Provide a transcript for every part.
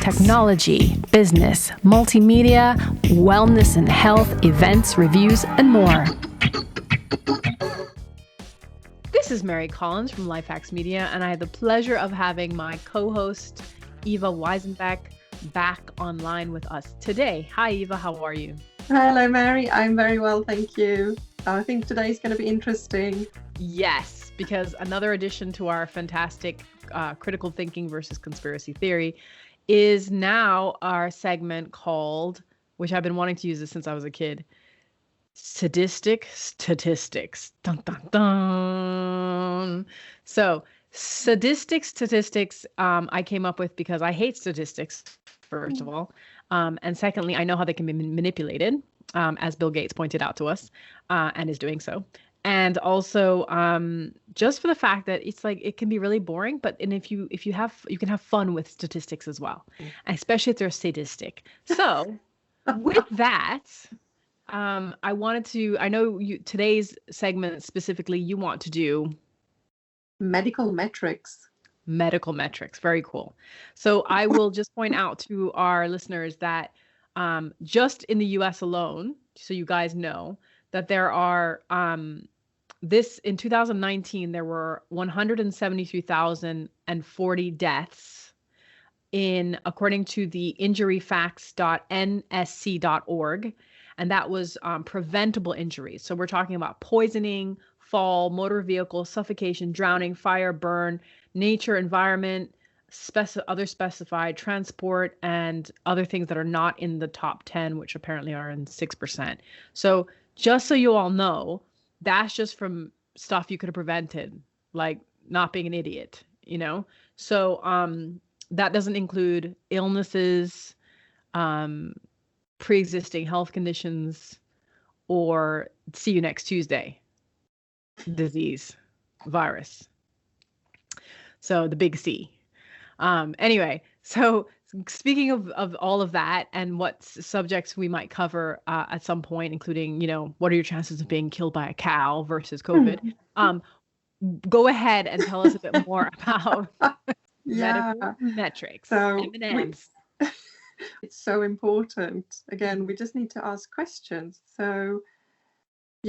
technology, business, multimedia, wellness and health, events, reviews, and more. This is Mary Collins from Lifehakx Media, and I have the pleasure of having my co-host, Eva Weisenbeck, back online with us today. Hi, Eva. How are you? Hello, Mary. I'm very well, thank you. I think today's going to be interesting. Yes, because another addition to our fantastic critical thinking versus conspiracy theory is now our segment called, which I've been wanting to use this since I was a kid, Sadistic Statistics. Dun, dun, dun. So sadistic statistics I came up with because I hate statistics, first of all. And secondly, I know how they can be manipulated, as Bill Gates pointed out to us, and is doing so. And also, just for the fact that it's like it can be really boring, but if you can have fun with statistics as well, especially if they're sadistic. So, with that, I know today's segment specifically, you want to do medical metrics. Medical metrics. Very cool. So I will just point out to our listeners that just in the US alone, so you guys know that there are in 2019 there were 173,040 deaths according to the injuryfacts.nsc.org, and that was preventable injuries. So we're talking about poisoning, fall, motor vehicle, suffocation, drowning, fire, burn, nature, environment, other specified, transport, and other things that are not in the top 10, which apparently are in 6%. So just so you all know, that's just from stuff you could have prevented, like not being an idiot, So that doesn't include illnesses, pre-existing health conditions, or see you next Tuesday disease, virus. So the big C. Anyway, so speaking of all of that and what subjects we might cover at some point, including, what are your chances of being killed by a cow versus COVID? Go ahead and tell us a bit more about medical metrics. So M&Ms. It's so important. Again, we just need to ask questions. So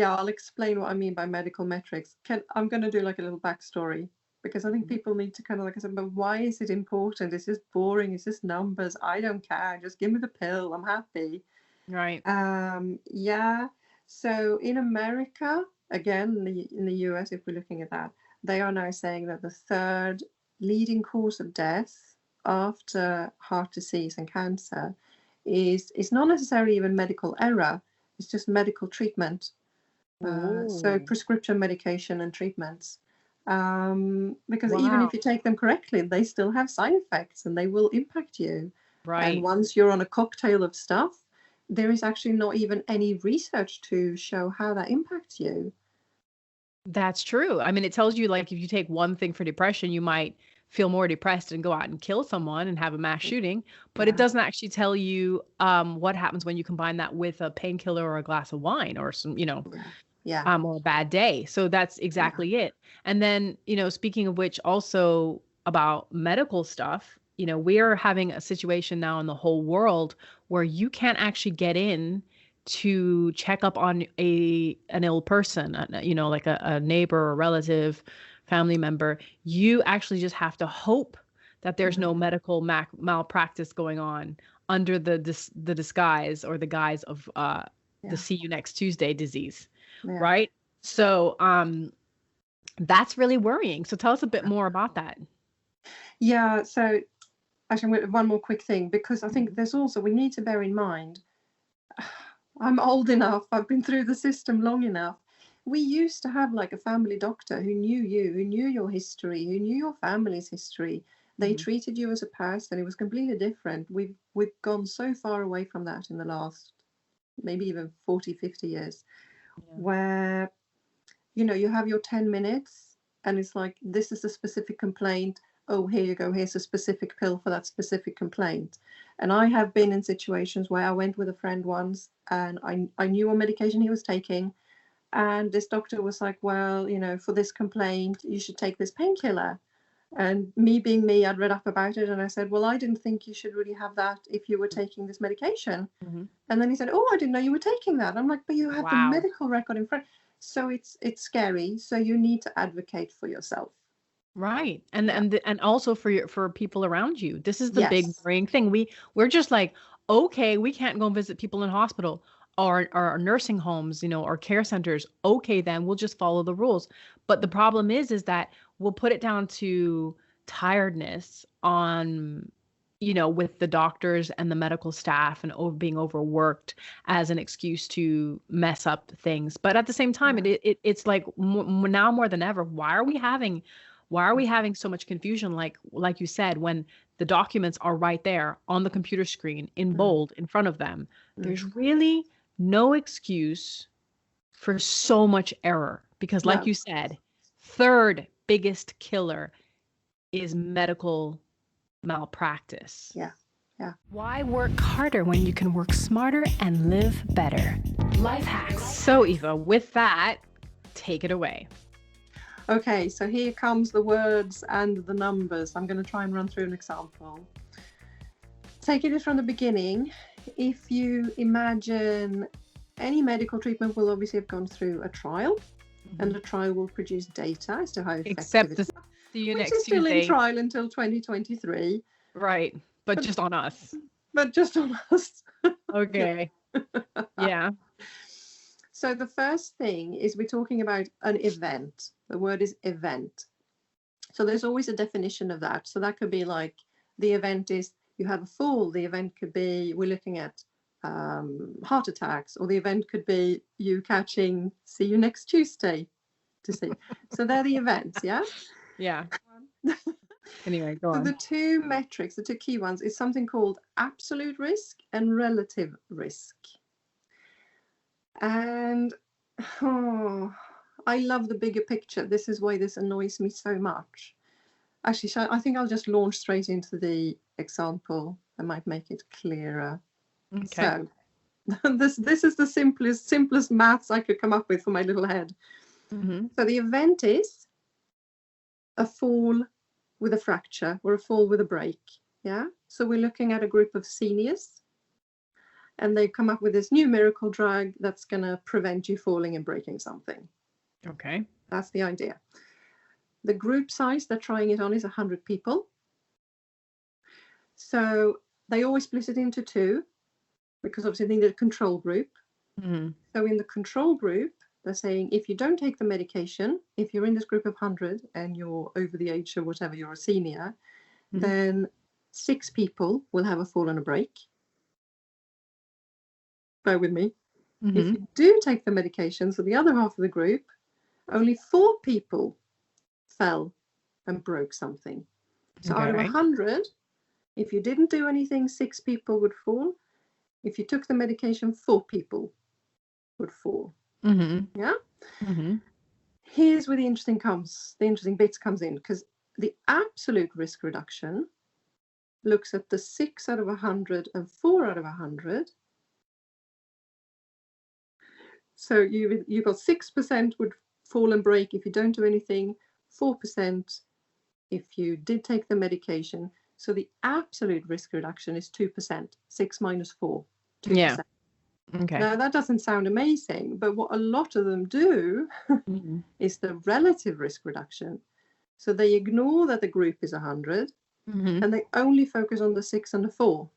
I'll explain what I mean by medical metrics. I'm going to do like a little backstory, because I think people need to kind of but why is it important? Is this boring? Is this numbers? I don't care. Just give me the pill. I'm happy. Right. So in America, again, in the US, if we're looking at that, they are now saying that the third leading cause of death after heart disease and cancer is not necessarily even medical error. It's just medical treatment. So prescription medication and treatments. Because even if you take them correctly, they still have side effects and they will impact you. Right. And once you're on a cocktail of stuff, there is actually not even any research to show how that impacts you. That's true. I mean, it tells you, like, if you take one thing for depression, you might feel more depressed and go out and kill someone and have a mass shooting. But it doesn't actually tell you what happens when you combine that with a painkiller or a glass of wine or some, or a bad day. So that's exactly it. And then, speaking of which, also about medical stuff, we are having a situation now in the whole world where you can't actually get in to check up on an ill person, like a neighbor or relative, family member. You actually just have to hope that there's no medical malpractice going on under the disguise or the guise of the see you next Tuesday disease. Yeah. Right? So that's really worrying. So tell us a bit more about that. Yeah, so actually one more quick thing, because I think there's also, we need to bear in mind, I'm old enough, I've been through the system long enough. We used to have like a family doctor who knew you, who knew your history, who knew your family's history. They treated you as a person. It was completely different. We've gone so far away from that in the last maybe even 40, 50 years, where, you have your 10 minutes and it's like, this is a specific complaint. Oh, here you go. Here's a specific pill for that specific complaint. And I have been in situations where I went with a friend once and I knew what medication he was taking. And this doctor was like, well, for this complaint, you should take this painkiller. And me being me, I'd read up about it and I said, well, I didn't think you should really have that if you were taking this medication. Mm-hmm. And then he said, oh, I didn't know you were taking that. I'm like, but you have the Wow. medical record in front. So it's scary. So you need to advocate for yourself. Right. And Yeah. and also for people around you. This is the big Yes. worrying thing. We're just like, okay, we can't go and visit people in hospital or nursing homes, or care centers. Okay, then we'll just follow the rules. But the problem is that we'll put it down to tiredness on, with the doctors and the medical staff and being overworked as an excuse to mess up things. But at the same time, Yeah. it's like now more than ever, why are we having so much confusion, like you said, when the documents are right there on the computer screen in bold in front of them? There's really no excuse for so much error because, like No. you said, third biggest killer is medical malpractice. Yeah. Yeah. Why work harder when you can work smarter and live better? Life hacks. So Eva, with that, take it away. Okay, so here comes the words and the numbers. I'm going to try and run through an example. Taking it from the beginning, if you imagine any medical treatment will obviously have gone through a trial, and the trial will produce data as to how effective Except it is. see you Which next is still Tuesday. in trial until 2023. Right, but just on us. But just on us. Okay. Yeah. So the first thing is we're talking about an event. The word is event. So there's always a definition of that. So that could be like the event is you have a fall. The event could be we're looking at heart attacks, or the event could be you catching see you next Tuesday to see. So they're the events, yeah? Yeah. Anyway, go So on. the two metrics, the two key ones, is something called absolute risk and relative risk. And I love the bigger picture. This is why this annoys me so much. Actually, so I think I'll just launch straight into the example. I might make it clearer. Okay. So this is the simplest maths I could come up with for my little head. Mm-hmm. So the event is a fall with a fracture or a fall with a break. Yeah. So we're looking at a group of seniors, and they've come up with this new miracle drug that's going to prevent you falling and breaking something. Okay. That's the idea. The group size they're trying it on is 100 people. So they always split it into two, because obviously they need a control group. Mm-hmm. So in the control group, they're saying if you don't take the medication, if you're in this group of 100 and you're over the age of whatever, you're a senior, then 6 people will have a fall and a break. Bear with me. Mm-hmm. If you do take the medication, so the other half of the group, only 4 people fell and broke something. So out of 100, if you didn't do anything, 6 people would fall. If you took the medication, 4 people would fall. Mm-hmm. Yeah. Mm-hmm. Here's where the interesting bits comes in, because the absolute risk reduction looks at the 6 out of 100 and 4 out of 100. So you've got 6% would fall and break if you don't do anything, 4% if you did take the medication. So the absolute risk reduction is 2%. 6 minus 4, 2%. Yeah. Okay. Now that doesn't sound amazing, but what a lot of them do is the relative risk reduction. So they ignore that the group is 100, and they only focus on the 6 and the 4.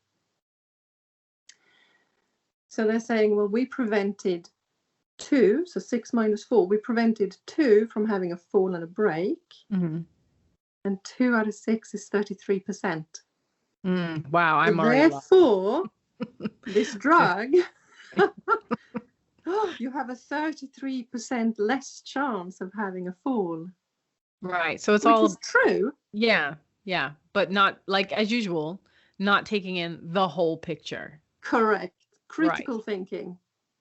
So they're saying, well, we prevented 2, so 6 minus 4, we prevented 2 from having a fall and a break, and 2 out of 6 is 33%. Wow, I'm so already therefore, this drug, you have a 33% less chance of having a fall. Right. So it's which all is true. Yeah. Yeah. But not, like, as usual, not taking in the whole picture. Correct. Critical thinking.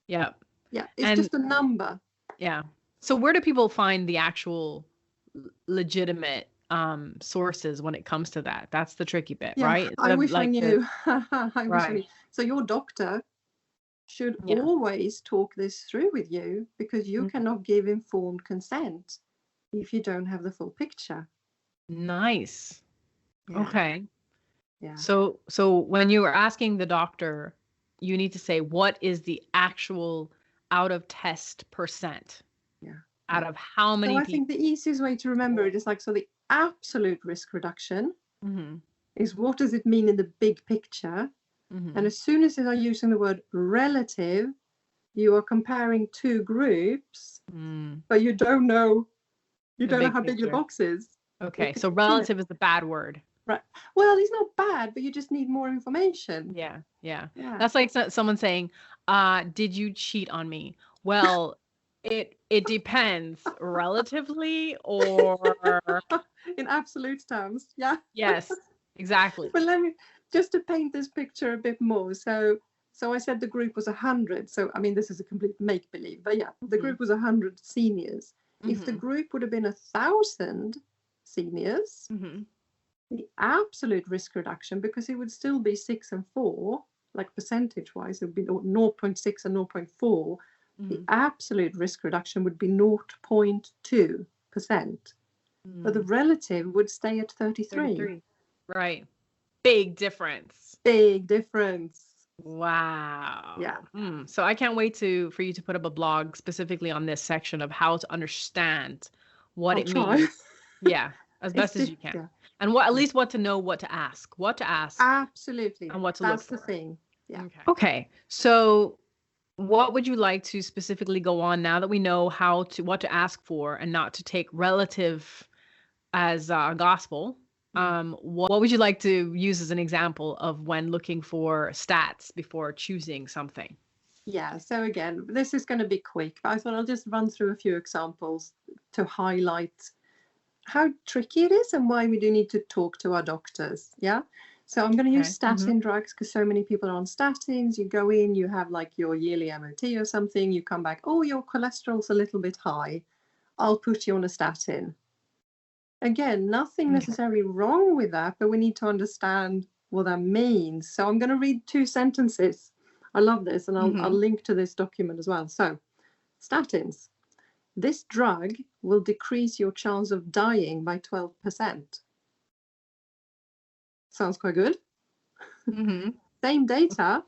Yeah. Yeah. It's just a number. Yeah. So where do people find the actual legitimate sources when it comes to that? That's the tricky bit, right? I wish I knew. I wish I knew. So your doctor should always talk this through with you, because you cannot give informed consent if you don't have the full picture. Nice. Yeah, Okay. yeah, So when you are asking the doctor, you need to say what is the actual out of test percent yeah, out yeah. of how So many I think the people? easiest way to remember it is like, so the absolute risk reduction Mhm. is what does it mean in the big picture? And Mhm. as soon as you are using the word relative, you are comparing two groups, Mm. but you The don't know big how big the picture. box is. Okay. It So could, relative is the bad word. right. Well, it's not bad, but you just need more information. Yeah. Yeah. Yeah. That's like someone saying, did you cheat on me? Well, it depends relatively or In absolute terms, yeah. yes, exactly. But let me just to paint this picture a bit more. So I said the group was 100. So I mean, this is a complete make believe, but yeah, the Mhm. group was 100 seniors. If the Mhm. group would have been 1,000 seniors, Mhm. the absolute risk reduction, because it would still be 6 and 4, like percentage wise, it would be 0.6 and 0.4. The Mhm. absolute risk reduction would be 0.2%, but the Mm. relative would stay at 33. 33. Right. Big difference. Big difference. Yeah, Wow. So I can't wait for you to put up a blog specifically on this section of how to understand what I'll it try. means. Yeah, as It's best as you can. yeah, And what at least what to know, what to ask absolutely. and what to look That's the for. thing. Yeah. Okay. Okay. So what would you like to specifically go on now that we know what to ask for and not to take relative as gospel? Mm. What would you like to use as an example of when looking for stats before choosing something? Yeah. So again, this is going to be quick, but I thought I'll just run through a few examples to highlight how tricky it is and why we do need to talk to our doctors. Yeah. So I'm going to use Okay. Mm-hmm. statin drugs because so many people are on statins. You go in, you have like your yearly MOT or something, you come back, oh, your cholesterol's a little bit high. I'll put you on a statin. Again, nothing Okay. necessarily wrong with that, but we need to understand what that means. So I'm going to read two sentences. I love this, and I'll Mm-hmm. link to this document as well. So, statins. This drug will decrease your chance of dying by 12%. Sounds quite good. Mm-hmm. Same data.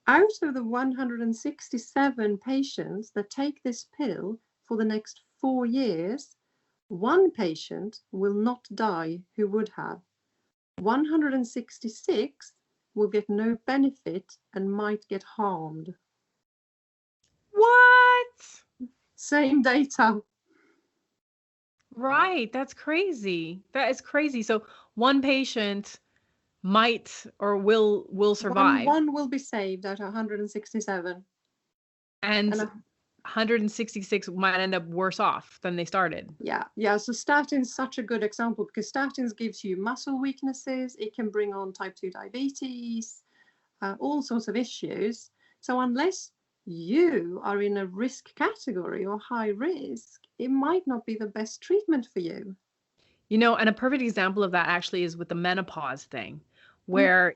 Out of the 167 patients that take this pill for the next 4 years, one patient will not die who would have. 166 will get no benefit and might get harmed. What? Same data. Right. That's crazy. That is crazy. So one patient might or will One survive, one will be saved out of 167. and And 166 might end up worse off than they started. yeah. So statins such a good example because statins gives you muscle weaknesses. It can bring on type 2 diabetes, all sorts of issues. So unless you are in a risk category or high risk, it might not be the best treatment for you. And a perfect example of that actually is with the menopause thing, Mm, where,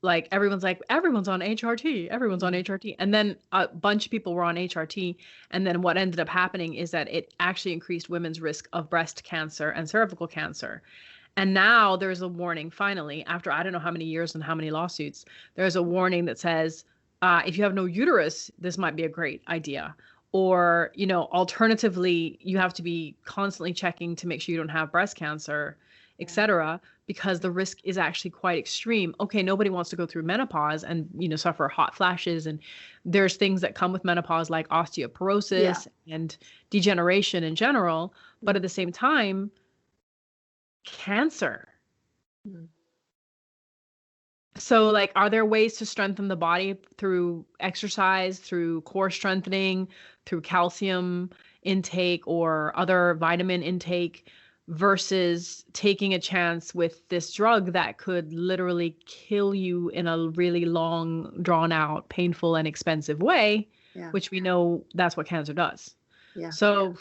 like everyone's on HRT, everyone's on mm, HRT. And then a bunch of people were on HRT. And then what ended up happening is that it actually increased women's risk of breast cancer and cervical cancer. And now there's a warning, finally, after I don't know how many years and how many lawsuits, there's a warning that says, if you have no uterus, this might be a great idea. Or, alternatively, you have to be constantly checking to make sure you don't have breast cancer, yeah, etc., because the risk is actually quite extreme. Okay, nobody wants to go through menopause and, suffer hot flashes. And there's things that come with menopause like yeah. osteoporosis and degeneration in general. But at the same time, cancer. Mm. So, like, are there ways to strengthen the body through exercise, through core strengthening, through calcium intake or other vitamin intake versus taking a chance with this drug that could literally kill you in a really long, drawn out, painful, and expensive way, Yeah, which we know that's what cancer does. yeah, So,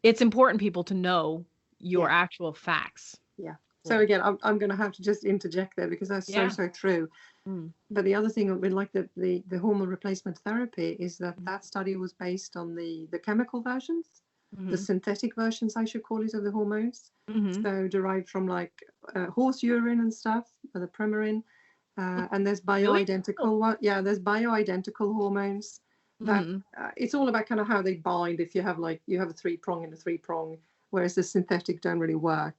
it's important, people, to know your yeah, actual facts. yeah. So Yeah. again, I'm going to have to just interject there because that's so Yeah. so true. Mm. But the other thing with like the hormone replacement therapy is that Mm. that study was based on the chemical versions. the synthetic versions, I should call it, of the hormones. Mm-hmm. So derived from like horse urine and stuff, the Premarin. And there's bioidentical one. Yeah, there's bioidentical hormones that it's all about kind of how they bind. If you have a 3-prong and a 3-prong, whereas the synthetic don't really work.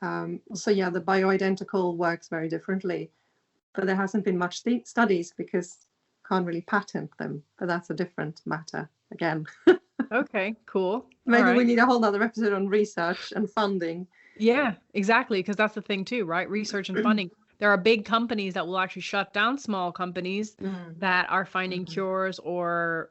So yeah, the bioidentical works very differently, but there hasn't been much studies because can't really patent them. But that's a different matter again. Okay, cool. Maybe we need a whole other episode on research and funding. Yeah, exactly, because that's the thing too, right? Research and funding. There are big companies that will actually shut down small companies that are finding cures or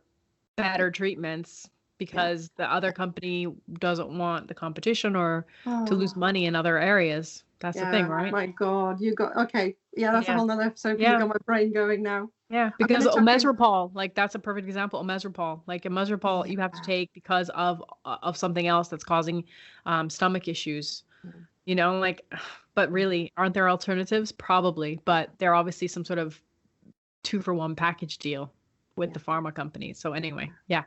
better treatments because the other company doesn't want the competition or to lose money in other areas. That's the thing, right? My God, okay. Yeah, that's a whole nother episode. You got my brain going now. Yeah, because omezropol, like that's a perfect example. Omezropol, like omezropol, you have to take because of something else that's causing stomach issues. You know, like, but really, aren't there alternatives? Probably, but they're obviously some sort of 2-for-1 package deal with the pharma companies. So anyway, yeah.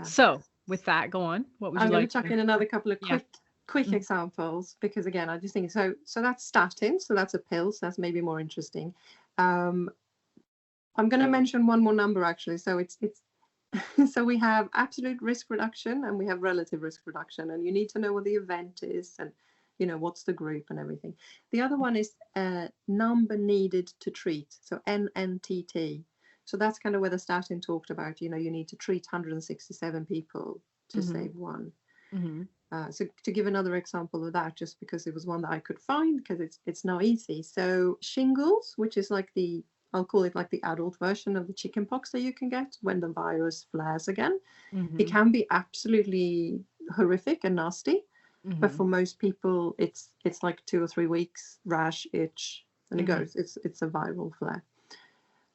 So with that, go on. What would you like? I'm going to chuck in another couple of quick examples because again, I just think so that's statin. So that's a pill. So that's maybe more interesting. I'm going to mention one more number actually. So it's so we have absolute risk reduction and we have relative risk reduction, and you need to know what the event is and what's the group and everything. The other one is number needed to treat, so NNTT. So that's kind of where the statin talked about, you need to treat 167 people to save one. So to give another example of that, just because it was one that I could find, because it's not easy. So shingles, which is like I'll call it like the adult version of the chickenpox that you can get when the virus flares again. It can be absolutely horrific and nasty. But for most people, it's like 2 or 3 weeks, rash, itch, and it goes. It's a viral flare.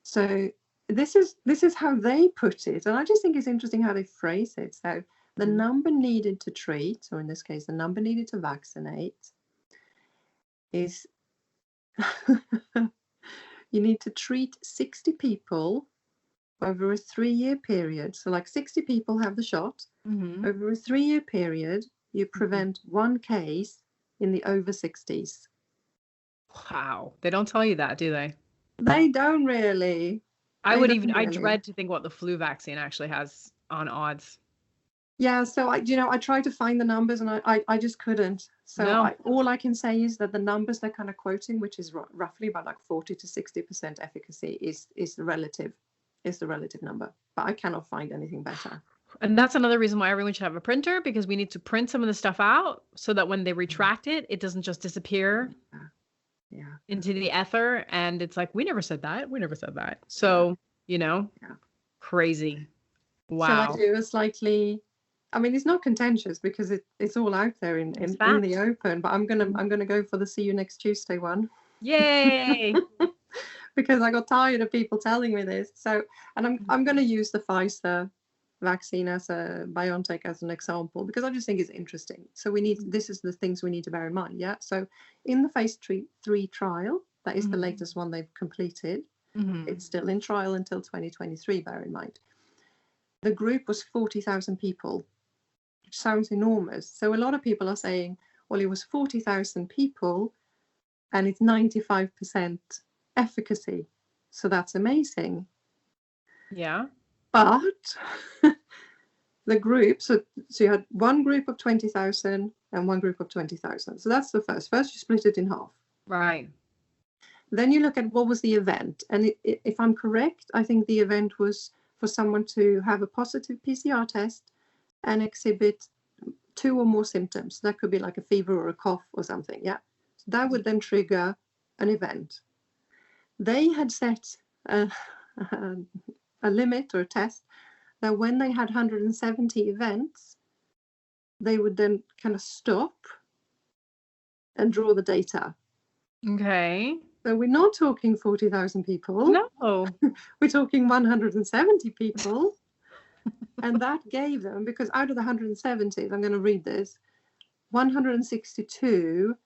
So this is how they put it, and I just think it's interesting how they phrase it. So the number needed to treat, or in this case, the number needed to vaccinate, is you need to treat 60 people over a 3-year period. So like 60 people have the shot over a 3-year period. You prevent 1 case in the over 60s. Wow. They don't tell you that, do they? They don't really. I dread to think what the flu vaccine actually has on odds. Yeah, so I tried to find the numbers and I just couldn't. So all I can say is that the numbers they're kind of quoting, which is roughly about like 40 to 60% efficacy, is the relative number. But I cannot find anything better. And that's another reason why everyone should have a printer, because we need to print some of the stuff out so that when they retract it, it doesn't just disappear into the ether. And it's like, we never said that. So, crazy. Wow. Shall I do a slightly, I mean, it's not contentious because it's all out there in the open, but I'm gonna go for the see you next Tuesday one. Yay. Because I got tired of people telling me this. So, and I'm going to use the Pfizer vaccine as a BioNTech as an example because I just think it's interesting. So this is the things we need to bear in mind. Yeah. So in the phase 3 trial, that is the latest one they've completed. It's still in trial until 2023, bear in mind. The group was 40,000 people, which sounds enormous. So a lot of people are saying, well, it was 40,000 people and it's 95% efficacy. So that's amazing. Yeah. But the group, so you had one group of 20,000 and one group of 20,000. So that's the first. First, you split it in half. Right. Then you look at what was the event. And if I'm correct, I think the event was for someone to have a positive PCR test and exhibit 2 or more symptoms. That could be like a fever or a cough or something. Yeah. So that would then trigger an event. They had set a limit or a test that when they had 170 events, they would then kind of stop and draw the data. Okay. So we're not talking 40,000 people. No. We're talking 170 people. And that gave them, because out of the 170, I'm going to read this, 162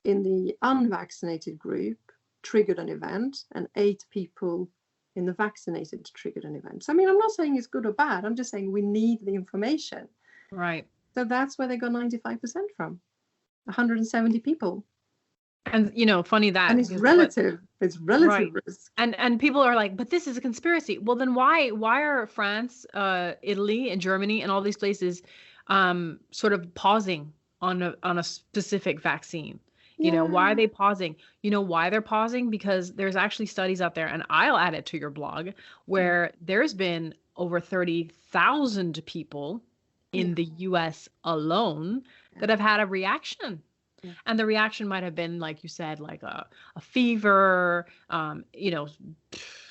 in the unvaccinated group triggered an event, and 8 people in the vaccinated triggered an event. So, I mean, I'm not saying it's good or bad. I'm just saying we need the information. Right. So that's where they got 95% from. 170 people. And funny that, And it's relative. It's relative risk. And people are like, but this is a conspiracy. Well, then why are France, Italy, and Germany and all these places sort of pausing on a specific vaccine? Why are they pausing? Why they're pausing? Because there's actually studies out there, and I'll add it to your blog, where there's been over 30,000 people in the US alone that have had a reaction. And the reaction might have been, like you said, like a fever,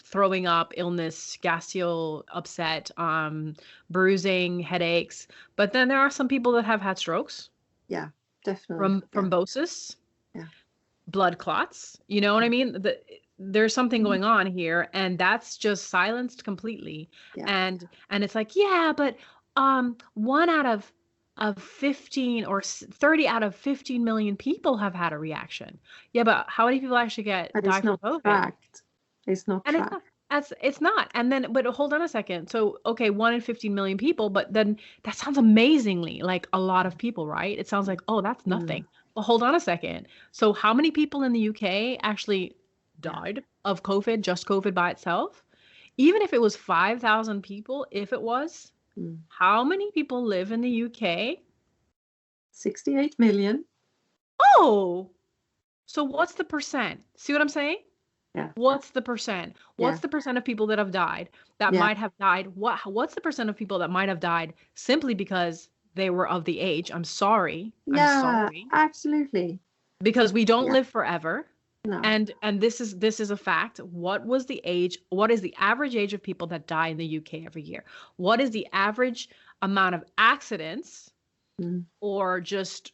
throwing up, illness, gastro upset, bruising, headaches. But then there are some people that have had strokes. Yeah, definitely. Thrombosis, blood clots. You know what I mean? There's something going on here, and that's just silenced completely. Yeah. And it's like, but 1 out of 15 or 30 out of 15 million people have had a reaction. Yeah, but how many people actually die from COVID? Tracked. It's not tracked. It's not. And then, but hold on a second. So, okay, 1 in 15 million people, but then that sounds amazingly like a lot of people, right? It sounds like, oh, that's nothing. Well, hold on a second. So how many people in the UK actually died of COVID, just COVID by itself? Even if it was 5,000 people, if it was, how many people live in the UK? 68 million. Oh, so what's the percent? See what I'm saying? Yeah. What's the percent? What's the percent of people that have died that might have died? What's the percent of people that might have died simply because they were of the age? I'm sorry. Yeah, I'm sorry. Absolutely. Because we don't live forever. No. And this is a fact. What is the average age of people that die in the UK every year? What is the average amount of accidents or just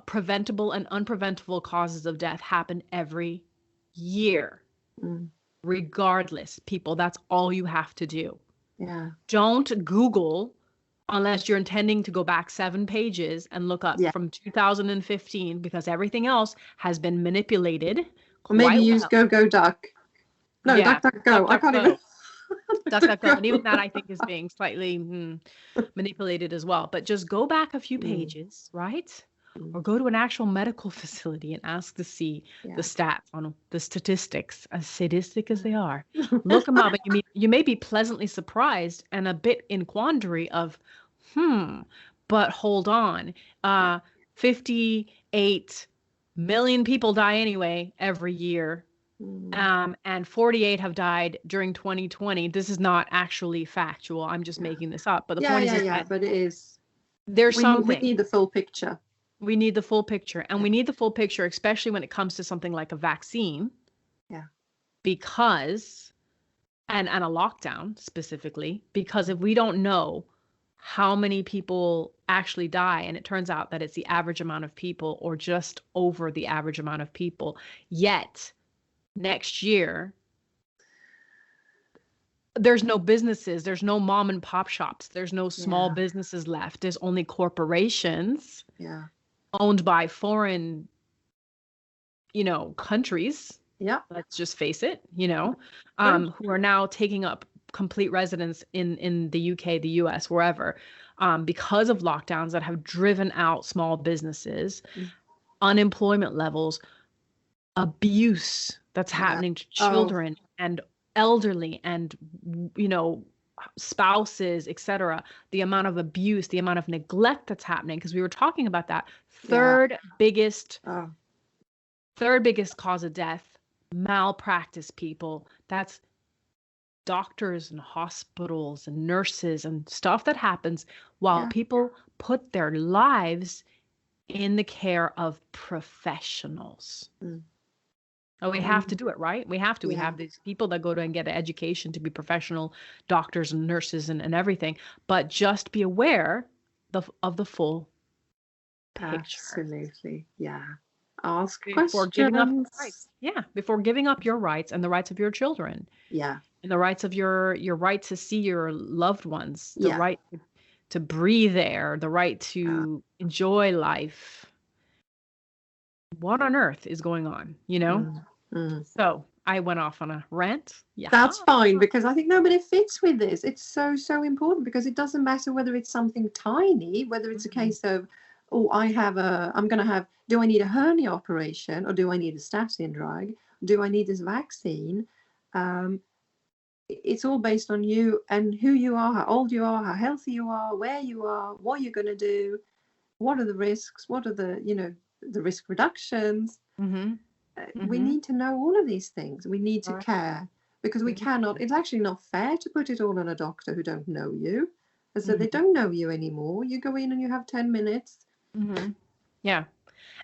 preventable and unpreventable causes of death happen every year? Regardless, people, that's all you have to do. Yeah. Don't Google unless you're intending to go back 7 pages and look up from 2015, because everything else has been manipulated. Or maybe use Duck. No, DuckDuckGo. I can't even. DuckDuckGo. And even that, I think, is being slightly manipulated as well. But just go back a few pages, right? Or go to an actual medical facility and ask to see the stats on the statistics, as sadistic as they are. Look them up, and you may be pleasantly surprised and a bit in quandary of, but hold on, 58 million people die anyway every year, and 48 have died during 2020. This is not actually factual. I'm just making this up. But the point is that but it is. There's something. We need the full picture. We need the full picture, and we need the full picture, especially when it comes to something like a vaccine. Yeah. Because, and a lockdown specifically, because if we don't know how many people actually die, and it turns out that it's the average amount of people or just over the average amount of people, yet next year, there's no businesses, there's no mom and pop shops, there's no small businesses left. There's only corporations. Yeah. Owned by foreign, countries. Yeah. Let's just face it, who are now taking up complete residence in the UK, the US, wherever, because of lockdowns that have driven out small businesses, unemployment levels, abuse that's happening to children and elderly and, spouses, etc. The amount of abuse, the amount of neglect that's happening, because we were talking about that. Third biggest cause of death, malpractice, people. That's doctors and hospitals and nurses and stuff that happens while people put their lives in the care of professionals. Oh, we have to do it, right? We have to. We have these people that go to and get an education to be professional doctors and nurses and everything. But just be aware of the full picture. Absolutely. Yeah. Ask before giving up your rights. Yeah. Before giving up your rights and the rights of your children. Yeah. And the rights of your right to see your loved ones. The right to breathe air. The right to enjoy life. What on earth is going on, So I went off on a rant. Yeah. That's fine, because I think, no, but it fits with this. It's so, so important, because it doesn't matter whether it's something tiny, whether it's a case of, oh, do I need a hernia operation, or do I need a statin drug? Do I need this vaccine? It's all based on you and who you are, how old you are, how healthy you are, where you are, what you're going to do, what are the risks, what are the risk reductions. We need to know all of these things. We need to care, because we cannot, it's actually not fair to put it all on a doctor who don't know you. And so they don't know you anymore. You go in and you have 10 minutes. Yeah.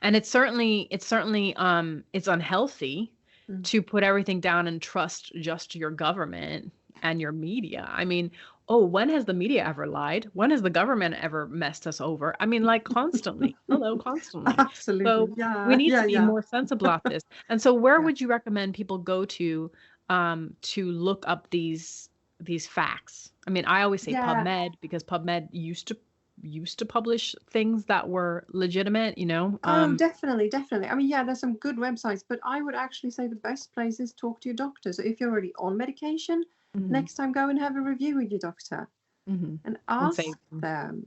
And it's certainly it's unhealthy to put everything down and trust just your government and your media. I mean, when has the media ever lied? When has the government ever messed us over? I mean, like constantly. Constantly. Absolutely. So we need to be more sensible about this. And so where would you recommend people go to look up these facts? I mean, I always say PubMed, because PubMed used to publish things that were legitimate, Definitely. I mean, there's some good websites, but I would actually say the best place is talk to your doctor. So if you're already on medication, next time go and have a review with your doctor and ask them.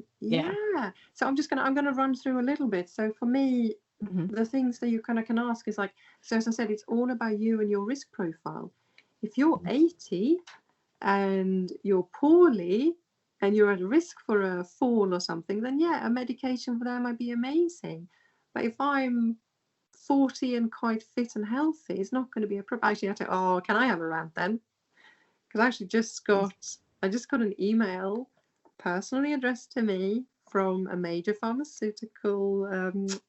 So I'm gonna run through a little bit. So for me, the things that you kind of can ask is like, so as I said, it's all about you and your risk profile. If you're 80 and you're poorly and you're at risk for a fall or something, then a medication for that might be amazing. But if I'm 40 and quite fit and healthy, it's not going to be a problem. Actually, can I have a rant then? Because I actually just got an email personally addressed to me from a major pharmaceutical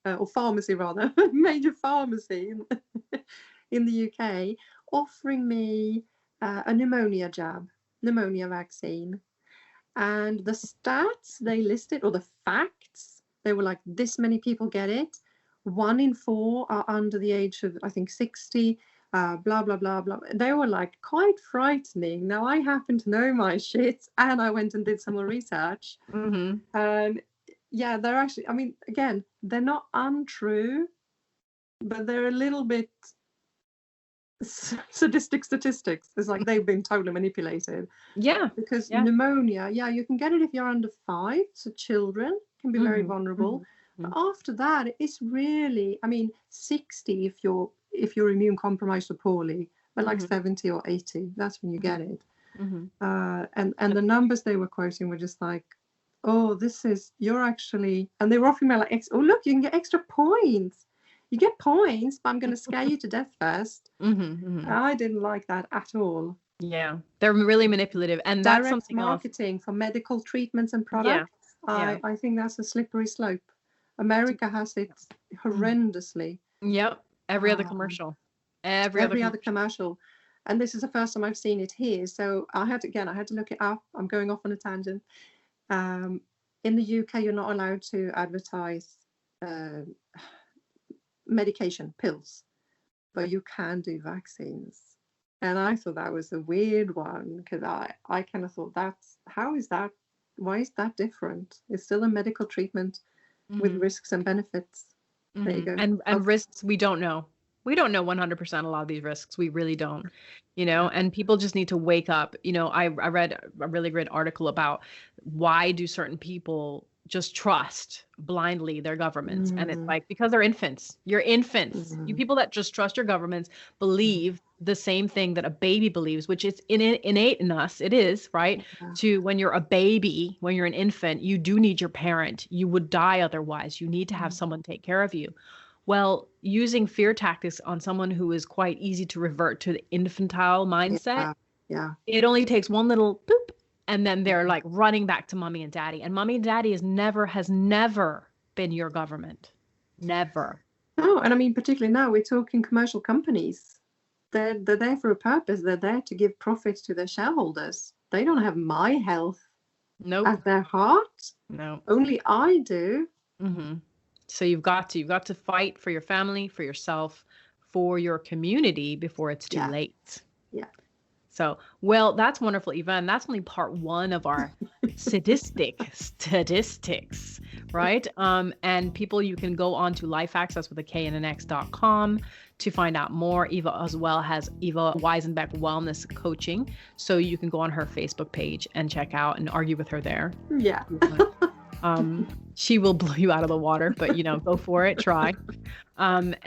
or pharmacy rather, major pharmacy in the UK, offering me a pneumonia vaccine. And the stats they listed, or the facts, they were like, this many people get it. 1 in 4 are under the age of, I think, 60, blah, blah, blah, blah. They were like quite frightening. Now, I happen to know my shit, and I went and did some more research. And they're actually, I mean, again, they're not untrue, but they're a little bit sadistic statistics. It's like they've been totally manipulated. Because pneumonia, you can get it if you're under 5, so children can be very vulnerable. But after that, it's really, I mean, 60 if you're immune compromised or poorly, but like 70 or 80, that's when you get it. And the numbers they were quoting were just like, you're actually, and they were offering me like, look, you can get extra points. You get points, but I'm going to scare you to death first. I didn't like that at all. Yeah, they're really manipulative, and that's direct something marketing for medical treatments and products. I think that's a slippery slope. America has it horrendously. Yep, every other commercial, every other commercial, and this is the first time I've seen it here. So I had to look it up. I'm going off on a tangent. In the UK, you're not allowed to advertise medication, pills, but you can do vaccines. And I thought that was a weird one, because I kind of thought, why is that different? It's still a medical treatment with risks and benefits. There you go. And risks, we don't know. We don't know 100% a lot of these risks. We really don't, and people just need to wake up. I read a really great article about why do certain people just trust blindly their governments. And it's like, because they're infants. You're infants. You people that just trust your governments believe the same thing that a baby believes, which is innate in us. It is, right? To when you're a baby, when you're an infant, you do need your parent. You would die otherwise. You need to have someone take care of you. Well, using fear tactics on someone who is quite easy to revert to the infantile mindset, it only takes one little boop, and then they're like running back to mommy and daddy. And mommy and daddy has never been your government. Never. No, and I mean, particularly now we're talking commercial companies. They're there for a purpose. They're there to give profits to their shareholders. They don't have my health at their heart. No. Only I do. So you've got to fight for your family, for yourself, for your community before it's too late. Yeah. So, well, that's wonderful, Yvonne. That's only part 1 of our sadistic statistics. right? And people, you can go on to Lifehakx, that's with a K and an X.com, to find out more. Eva as well has Eva Weisenbeck Wellness Coaching. So you can go on her Facebook page and check out and argue with her there. Yeah. She will blow you out of the water, but go for it, try. With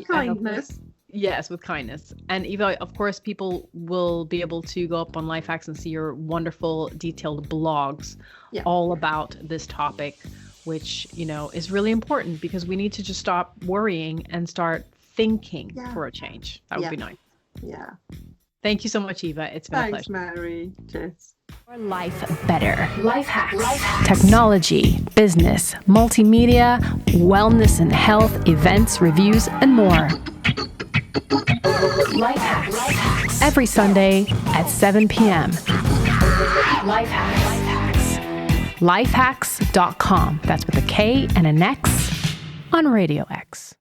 kindness. Yes, with kindness. And Eva, of course, people will be able to go up on Lifehakx and see your wonderful detailed blogs all about this topic, which, is really important because we need to just stop worrying and start thinking for a change. That would be nice. Yeah. Thank you so much, Eva. It's been a pleasure. Thanks, Mary. Cheers. Your life better. Lifehakx. Technology, business, multimedia, wellness and health, events, reviews, and more. Lifehakx. Every Sunday at 7 p.m. Lifehakx. Lifehakx.com. That's with a K and an X on Radio X.